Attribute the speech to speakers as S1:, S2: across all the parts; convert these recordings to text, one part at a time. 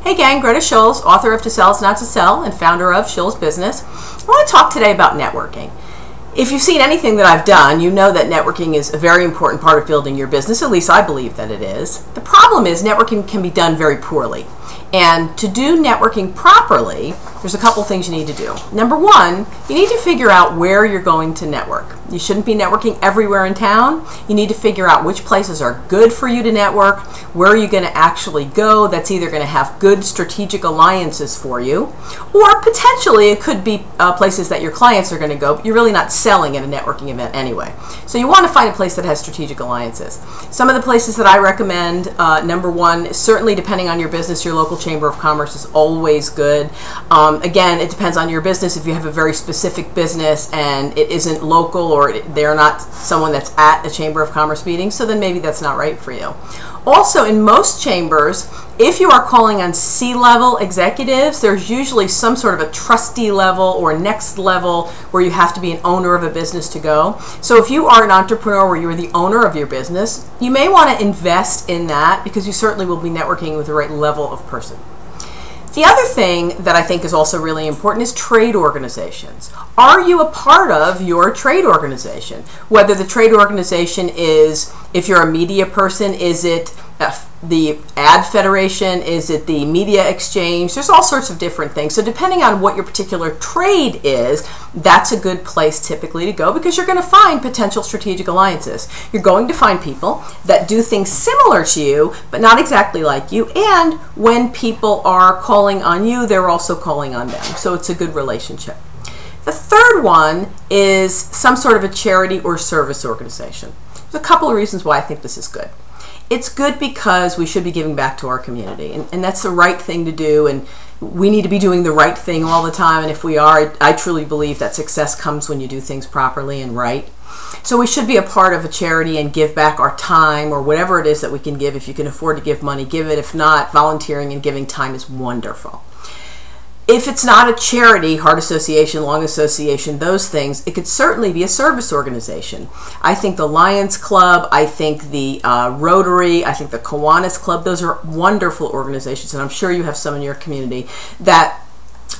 S1: Hey gang, Greta Schulz, author of To Sell Is Not to Sell and founder of Schulz Business. I want to talk today about networking. If you've seen anything that I've done, you know that networking is a very important part of building your business. At least I believe that it is. The problem is networking can be done very poorly. And to do networking properly, there's a couple things you need to do. Number one, you need to figure out where you're going to network. You shouldn't be networking everywhere in town. You need to figure out which places are good for you to network, where are you going to actually go that's either going to have good strategic alliances for you, or potentially it could be places that your clients are going to go, but you're really not selling at a networking event anyway. So you want to find a place that has strategic alliances. Some of the places that I recommend, number one, certainly depending on your business, your local Chamber of Commerce is always good. Again, it depends on your business. If you have a very specific business and it isn't local or they're not someone that's at a Chamber of Commerce meeting, so then maybe that's not right for you. Also, in most chambers, if you are calling on C-level executives, there's usually some sort of a trustee level or next level where you have to be an owner of a business to go. So if you are an entrepreneur where you're the owner of your business, you may want to invest in that because you certainly will be networking with the right level of person. The other thing that I think is also really important is trade organizations. Are you a part of your trade organization? Whether the trade organization is, if you're a media person, is it the ad federation, is it the media exchange? There's all sorts of different things. So depending on what your particular trade is, that's a good place typically to go because you're going to find potential strategic alliances. You're going to find people that do things similar to you, but not exactly like you. And when people are calling on you, they're also calling on them. So it's a good relationship. The third one is some sort of a charity or service organization. There's a couple of reasons why I think this is good. It's good because we should be giving back to our community, and that's the right thing to do, and we need to be doing the right thing all the time, and if we are, I truly believe that success comes when you do things properly and right. So we should be a part of a charity and give back our time or whatever it is that we can give. If you can afford to give money, give it. If not, volunteering and giving time is wonderful. If it's not a charity, Heart Association, Lung Association, those things, it could certainly be a service organization. I think the Lions Club, I think the Rotary, I think the Kiwanis Club, those are wonderful organizations, and I'm sure you have some in your community that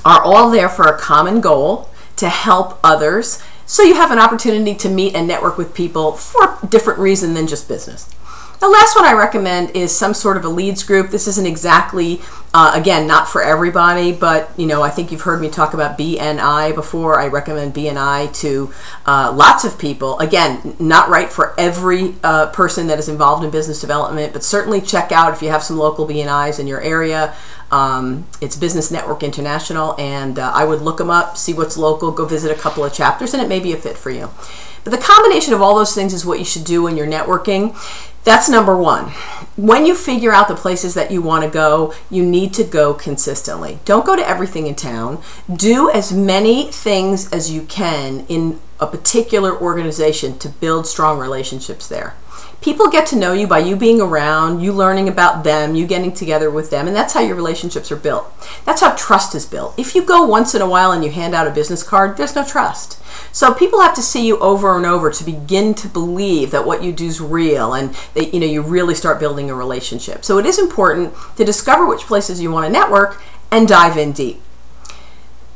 S1: are all there for a common goal to help others, so you have an opportunity to meet and network with people for a different reason than just business. The last one I recommend is some sort of a leads group. This isn't exactly, again, not for everybody, but I think you've heard me talk about BNI before. I recommend BNI to lots of people. Again, not right for every person that is involved in business development, but certainly check out if you have some local BNIs in your area. It's Business Network International, and I would look them up, see what's local, go visit a couple of chapters, and it may be a fit for you. But the combination of all those things is what you should do when you're networking. That's number one. When you figure out the places that you want to go, you need to go consistently. Don't go to everything in town. Do as many things as you can in a particular organization to build strong relationships there. People get to know you by you being around, you learning about them, you getting together with them, and that's how your relationships are built. That's how trust is built. If you go once in a while and you hand out a business card, there's no trust. So people have to see you over and over to begin to believe that what you do is real and that you really start building a relationship. So it is important to discover which places you want to network and dive in deep.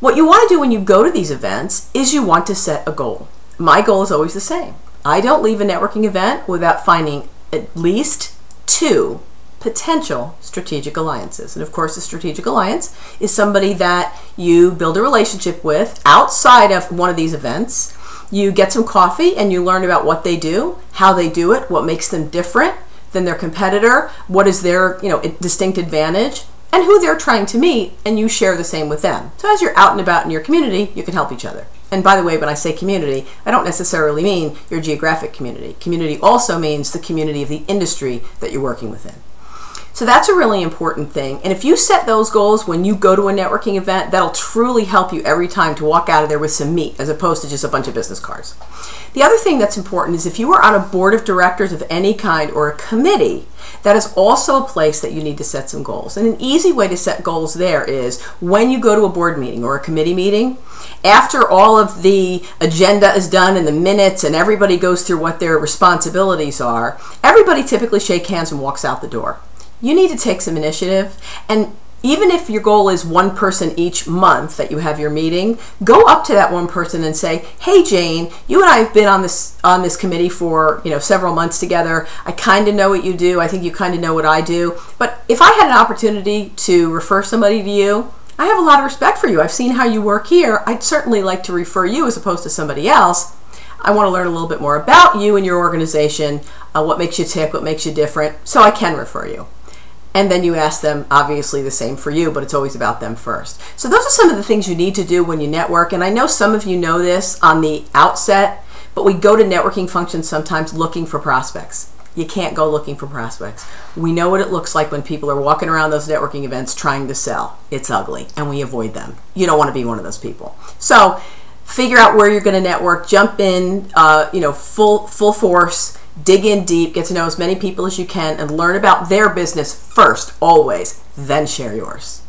S1: What you want to do when you go to these events is you want to set a goal. My goal is always the same. I don't leave a networking event without finding at least 2 potential strategic alliances. And of course, a strategic alliance is somebody that you build a relationship with outside of one of these events. You get some coffee and you learn about what they do, how they do it, what makes them different than their competitor, what is their distinct advantage, and who they're trying to meet, and you share the same with them. So as you're out and about in your community, you can help each other. And by the way, when I say community, I don't necessarily mean your geographic community. Community also means the community of the industry that you're working within. So that's a really important thing. And if you set those goals when you go to a networking event, that'll truly help you every time to walk out of there with some meat as opposed to just a bunch of business cards. The other thing that's important is if you are on a board of directors of any kind or a committee, that is also a place that you need to set some goals. And an easy way to set goals there is when you go to a board meeting or a committee meeting, after all of the agenda is done and the minutes and everybody goes through what their responsibilities are, everybody typically shakes hands and walks out the door. You need to take some initiative and Even if your goal is one person each month that you have your meeting, go up to that one person and say, hey Jane, you and I have been on this committee for several months together. I kind of know what you do. I think you kind of know what I do. But if I had an opportunity to refer somebody to you, I have a lot of respect for you. I've seen how you work here. I'd certainly like to refer you as opposed to somebody else. I want to learn a little bit more about you and your organization, what makes you tick, what makes you different, so I can refer you. And then you ask them, obviously the same for you, but it's always about them first. So those are some of the things you need to do when you network. And I know some of you know this on the outset, but we go to networking functions sometimes looking for prospects. You can't go looking for prospects. We know what it looks like when people are walking around those networking events trying to sell. It's ugly, and we avoid them. You don't want to be one of those people. So figure out where you're going to network, jump in, full force, dig in deep, get to know as many people as you can, and learn about their business first, always, then share yours.